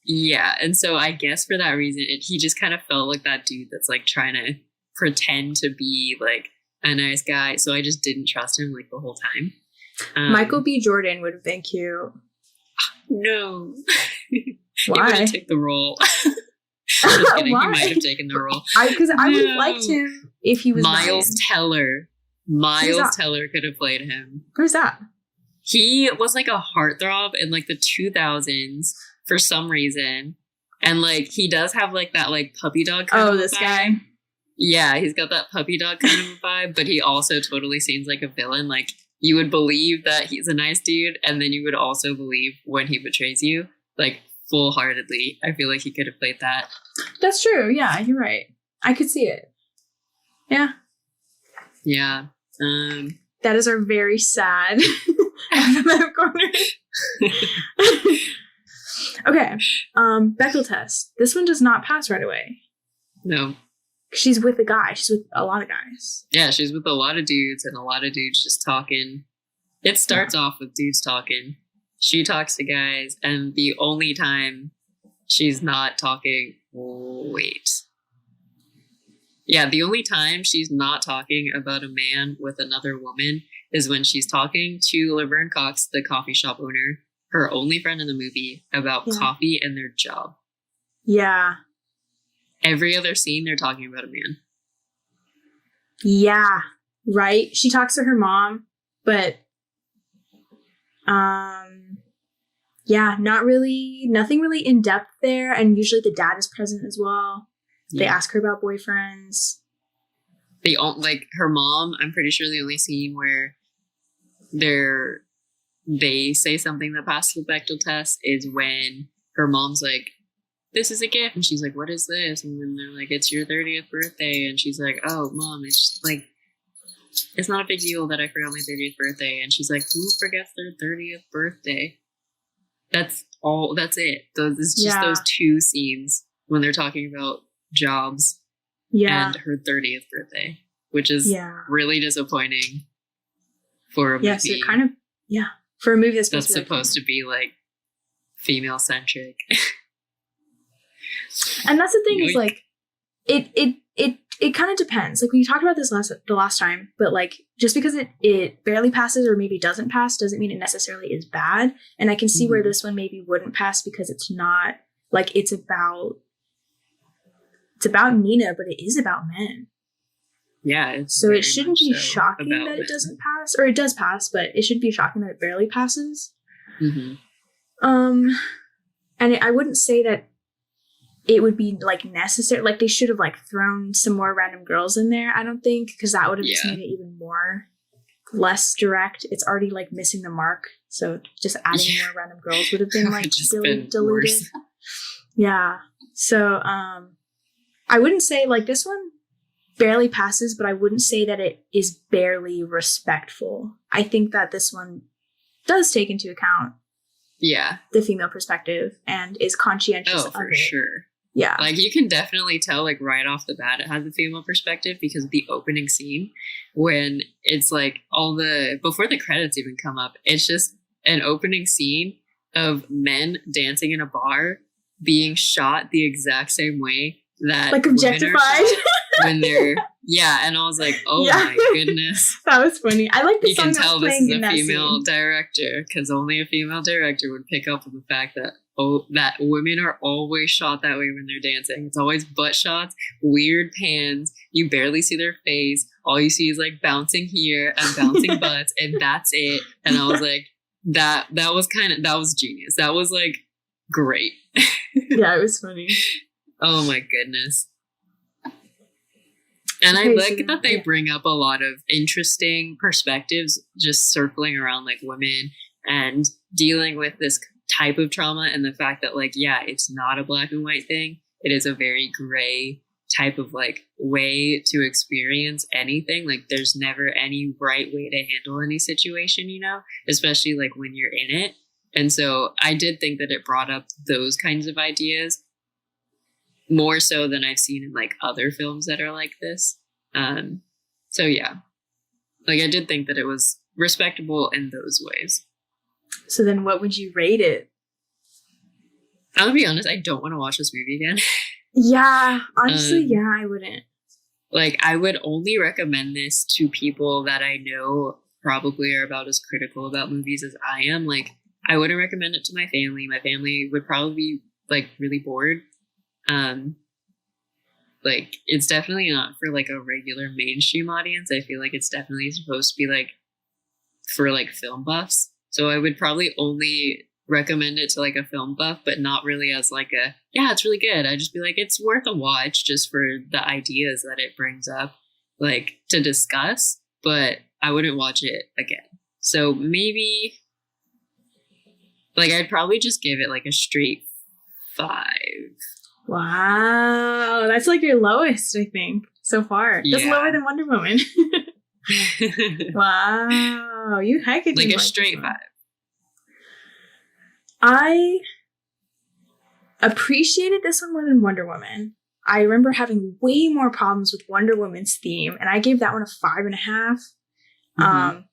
Yeah, and so I guess for that reason, he just kind of felt like that dude that's like trying to pretend to be like a nice guy. So I just didn't trust him like the whole time. Michael B. Jordan would have been cute. No. Why? He would have taken the role. Just kidding. Why? He might have taken the role. Because I would have liked him if he was Miles Ryan. Teller. Miles Teller could have played him. Who's that? He was like a heartthrob in like the 2000s for some reason. And like he does have like that like puppy dog kind of this vibe. guy. Yeah, he's got that puppy dog kind of a vibe, but he also totally seems like a villain. Like you would believe that he's a nice dude, and then you would also believe when he betrays you. Like full-heartedly. I feel like he could have played that. That's true. Yeah, you're right. I could see it. Yeah. Yeah. That is our very sad FMF corner. Okay. Bechdel test. This one does not pass right away. No. She's with a guy. She's with a lot of guys. Yeah, she's with a lot of dudes and a lot of dudes just talking. It starts off with dudes talking. She talks to guys, and the only time she's not talking... Wait. Yeah, the only time she's not talking about a man with another woman is when she's talking to Laverne Cox, the coffee shop owner, her only friend in the movie, about coffee and their job. Yeah. Every other scene, they're talking about a man. Yeah. Right? She talks to her mom, but... yeah, nothing really in depth there. And usually the dad is present as well. Yeah. They ask her about boyfriends. They like her mom. I'm pretty sure the only scene where they say something that passes the Bechdel test is when her mom's like, "This is a gift," and she's like, "What is this?" And then they're like, "It's your 30th birthday," and she's like, "Oh, mom, it's just like it's not a big deal that I forgot my 30th birthday." And she's like, "Who forgets their 30th birthday?" That's all. That's it. It's just those two scenes when they're talking about jobs and her 30th birthday, which is really disappointing for a movie. Yeah, so kind of for a movie that's supposed to be like female centric. And that's the thing is like, it kind of depends. Like we talked about this the last time, but like just because it barely passes or maybe doesn't pass doesn't mean it necessarily is bad. And I can see where this one maybe wouldn't pass because it's not like it's about Nina, but it is about men. Yeah. So it shouldn't be shocking that it doesn't pass, or it does pass, but it shouldn't be shocking that it barely passes. And I wouldn't say that it would be like necessary. Like they should have like thrown some more random girls in there. I don't think, because that would have just made it even less direct. It's already like missing the mark. So just adding more random girls would have been like really diluted. Yeah. So I wouldn't say like this one barely passes, but I wouldn't say that it is barely respectful. I think that this one does take into account the female perspective and is conscientious of it. For sure. Yeah. Like you can definitely tell like right off the bat it has a female perspective because of the opening scene when it's like before the credits even come up, it's just an opening scene of men dancing in a bar being shot the exact same way that like objectified when they're and I was like, oh my goodness, that was funny. I like the song. You can tell this is a female director because only a female director would pick up on the fact that that women are always shot that way when they're dancing. It's always butt shots, weird pans, you barely see their face, all you see is like bouncing here and bouncing butts, and that's it. And I was like, that was genius. That was like great. Yeah, it was funny. Oh my goodness. And I like that they bring up a lot of interesting perspectives just circling around like women and dealing with this type of trauma and the fact that like, it's not a black and white thing. It is a very gray type of like way to experience anything. Like there's never any right way to handle any situation, especially like when you're in it. And so I did think that it brought up those kinds of ideas more so than I've seen in like other films that are like this. So yeah, like I did think that it was respectable in those ways. So then what would you rate it? I'm gonna be honest, I don't want to watch this movie again. Yeah, honestly, I wouldn't. Like I would only recommend this to people that I know probably are about as critical about movies as I am. Like I wouldn't recommend it to my family. My family would probably be like really bored. Like it's definitely not for like a regular mainstream audience. I feel like it's definitely supposed to be like for like film buffs. So I would probably only recommend it to like a film buff, but not really as like it's really good. I'd just be like, it's worth a watch just for the ideas that it brings up, like to discuss, but I wouldn't watch it again. So maybe like I'd probably just give it like a straight 5. Wow, that's like your lowest, I think, so far. Yeah. That's lower than Wonder Woman. Wow, you heck it. Like a straight 5. I appreciated this one more than Wonder Woman. I remember having way more problems with Wonder Woman's theme, and I gave that one a 5.5.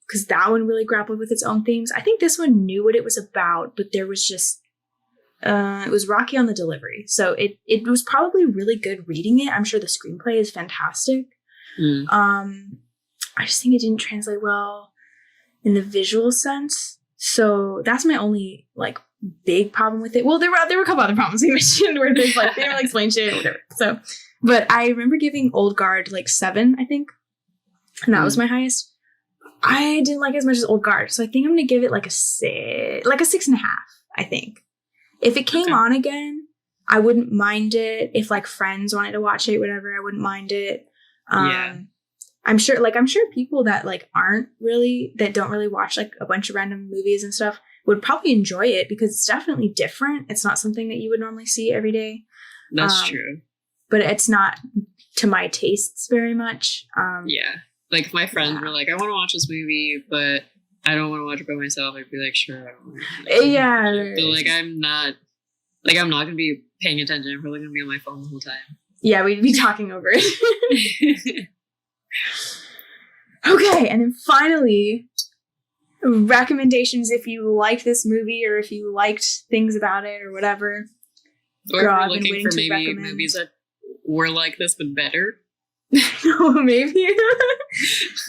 Because that one really grappled with its own themes. I think this one knew what it was about, but there was just it was rocky on the delivery. So it was probably really good reading it. I'm sure the screenplay is fantastic. I just think it didn't translate well in the visual sense. So that's my only like big problem with it. Well, there were a couple other problems we mentioned where there's like they didn't really explain shit or whatever. So, but I remember giving Old Guard like 7, I think, and that was my highest. I didn't like it as much as Old Guard, so I think I'm gonna give it like a 6.5. I think if it came on again, I wouldn't mind it. If like friends wanted to watch it, whatever, I wouldn't mind it. I'm sure people that like don't really watch like a bunch of random movies and stuff would probably enjoy it because it's definitely different. It's not something that you would normally see every day. That's true. But it's not to my tastes very much. Like if my friends were like, I want to watch this movie, but I don't want to watch it by myself, I'd be like, sure. I don't want to. Yeah. But like I'm not going to be paying attention. I'm probably going to be on my phone the whole time. Yeah, we'd be talking over it. Okay, and then finally, recommendations if you liked this movie or if you liked things about it or whatever. Or Girl, we're I've been looking waiting for to maybe recommend. movies that were like this but better. Maybe.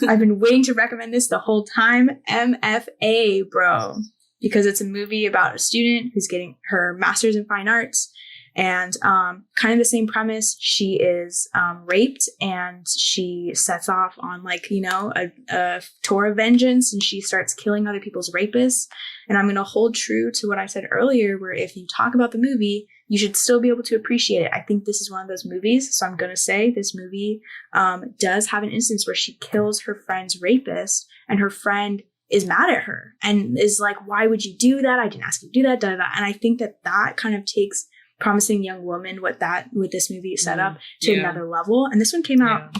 I've been waiting to recommend this the whole time. MFA, bro. Because it's a movie about a student who's getting her master's in fine arts. And kind of the same premise. She is raped and she sets off on a tour of vengeance, and she starts killing other people's rapists. And I'm going to hold true to what I said earlier, where if you talk about the movie, you should still be able to appreciate it. I think this is one of those movies. So I'm going to say this movie does have an instance where she kills her friend's rapist, and her friend is mad at her and is like, why would you do that? I didn't ask you to do that. Da, da, da. And I think that kind of takes Promising Young Woman, what this movie set up to another level. And this one came out,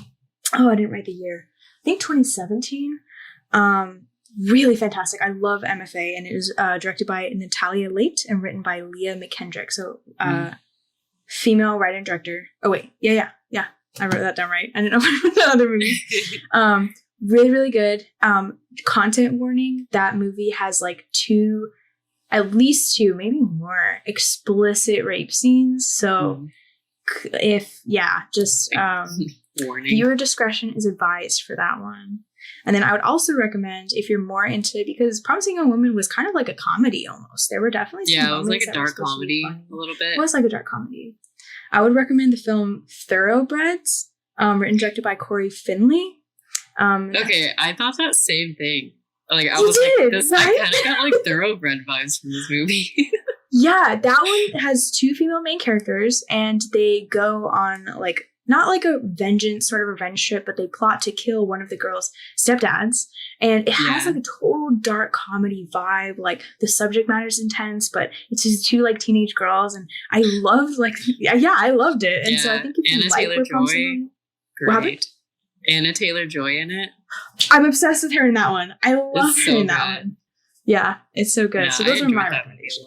I didn't write the year. I think 2017. Really fantastic. I love MFA, and it was directed by Natalia Late and written by Leah McKendrick. So female writer and director. Oh wait, yeah. I wrote that down right. I didn't know if I wrote the other movie. Really, really good. Content warning: that movie has at least two, maybe more explicit rape scenes. So warning. Viewer discretion is advised for that one. And then I would also recommend, if you're more into, because Promising Young Woman was kind of like a comedy almost. There were definitely some it was like a dark comedy a little bit. It was like a dark comedy. I would recommend the film Thoroughbreds, written and directed by Corey Finley. Okay, I thought that same thing. Like I You was did, like, this. right? I kind of got like Thoroughbred vibes from this movie. Yeah, that one has two female main characters, and they go on not like a vengeance sort of revenge trip, but they plot to kill one of the girls' stepdads. And it has like a total dark comedy vibe. Like the subject matter is intense, but it's just two teenage girls, and I loved I loved it. And so I think if you like Taylor-Joy, great. Anna Taylor-Joy in it. I'm obsessed with her in that one. I love her in that good. one. Yeah, it's so good. Yeah, so those are my recommendations.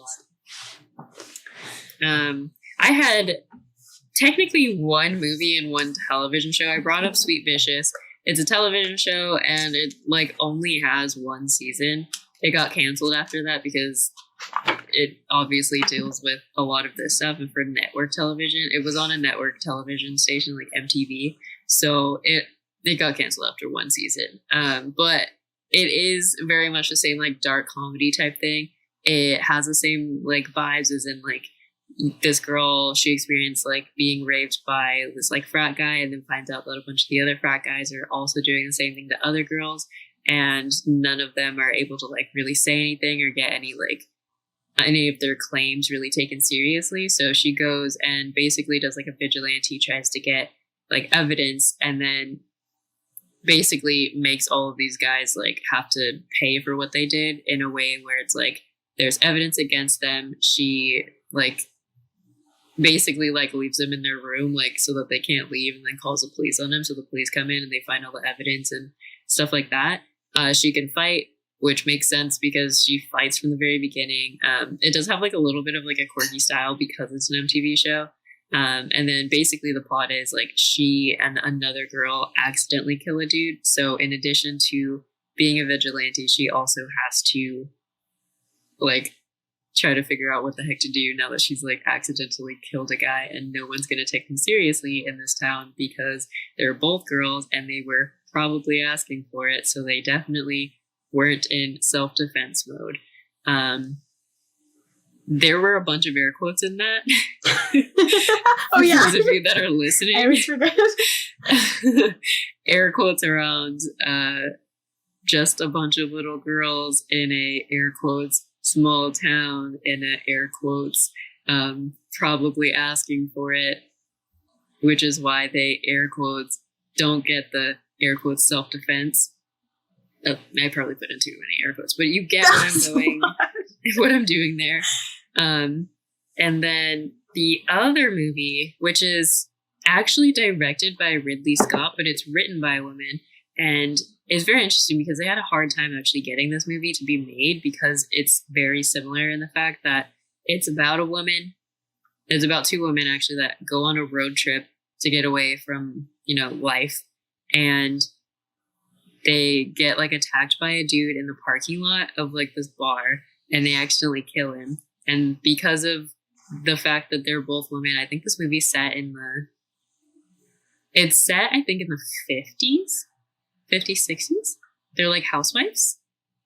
I had technically one movie and one television show. I brought up Sweet Vicious. It's a television show, and it only has one season. It got canceled after that because it obviously deals with a lot of this stuff. And for network television, it was on a network television station like MTV. So it got canceled after one season. But it is very much the same dark comedy type thing. It has the same vibes as in this girl, she experienced being raped by this frat guy, and then finds out that a bunch of the other frat guys are also doing the same thing to other girls, and none of them are able to really say anything or get any of their claims really taken seriously. So she goes and basically does a vigilante, tries to get evidence, and then basically makes all of these guys have to pay for what they did in a way where it's there's evidence against them. She basically leaves them in their room so that they can't leave, and then calls the police on them. So the police come in and they find all the evidence and stuff like that. She can fight, which makes sense because she fights from the very beginning. It does have a little bit of a quirky style because it's an MTV show. And then basically the plot is she and another girl accidentally kill a dude. So in addition to being a vigilante, she also has to try to figure out what the heck to do now that she's accidentally killed a guy, and no one's going to take them seriously in this town because they're both girls and they were probably asking for it. So they definitely weren't in self-defense mode. There were a bunch of air quotes in that. Oh yeah. For those of you that are listening. I always forget. Air quotes around just a bunch of little girls in a air quotes small town in a air quotes probably asking for it, which is why they air quotes don't get the air quotes self-defense. Oh, I probably put in too many air quotes, but you get what I'm doing there. And then the other movie, which is actually directed by Ridley Scott, but it's written by a woman, and it's very interesting because they had a hard time actually getting this movie to be made because it's very similar in the fact that it's about a woman. It's about two women actually that go on a road trip to get away from, life, and they get attacked by a dude in the parking lot of this bar, and they accidentally kill him. And because of the fact that they're both women. I think this movie's set it's set, I think, in the 50s, 60s. They're like housewives.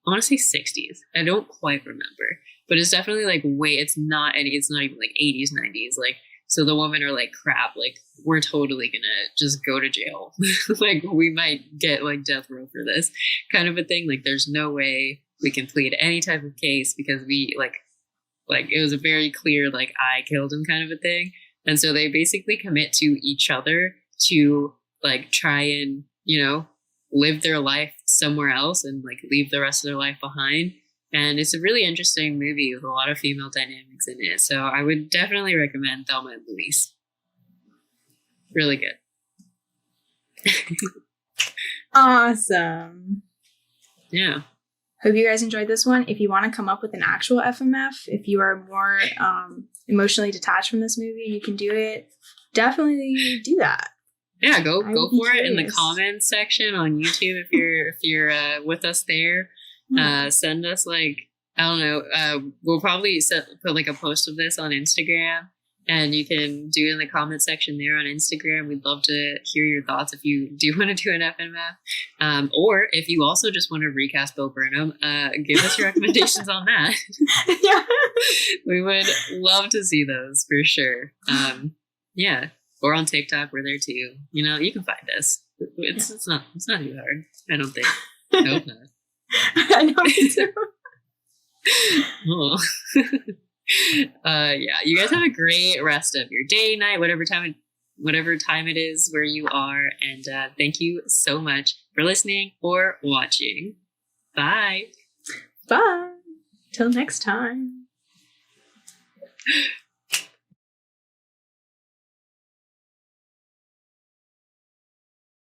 I want to say 60s. I don't quite remember, but it's definitely like it's not even like 80s, 90s. Like, so the women are like, crap, like we're totally gonna just go to jail. Like we might get like death row for this kind of a thing. Like there's no way we can plead any type of case because we like it was a very clear, like I killed him kind of a thing. And so they basically commit to each other to like try and, live their life somewhere else and like leave the rest of their life behind. And it's a really interesting movie with a lot of female dynamics in it. So I would definitely recommend Thelma and Louise. Really good. Awesome. Yeah. Hope you guys enjoyed this one. If you want to come up with an actual FMF, if you are more emotionally detached from this movie, you can do it. Definitely do that. Yeah, go for it in the comments section on YouTube if you're with us there. Send us like, I don't know, we'll probably put like a post of this on Instagram, and you can do it in the comment section there on Instagram. We'd love to hear your thoughts if you do want to do an FNMF. Or if you also just want to recast Bill Burnham, give us your recommendations on that. Yeah. We would love to see those for sure. Yeah. Or on TikTok, we're there too. You can find us. It's not too hard. I don't think. I hope not. I know, me too. Oh. Yeah. You guys have a great rest of your day, night, whatever time it is where you are, and thank you so much for listening or watching. Bye. Bye. Till next time.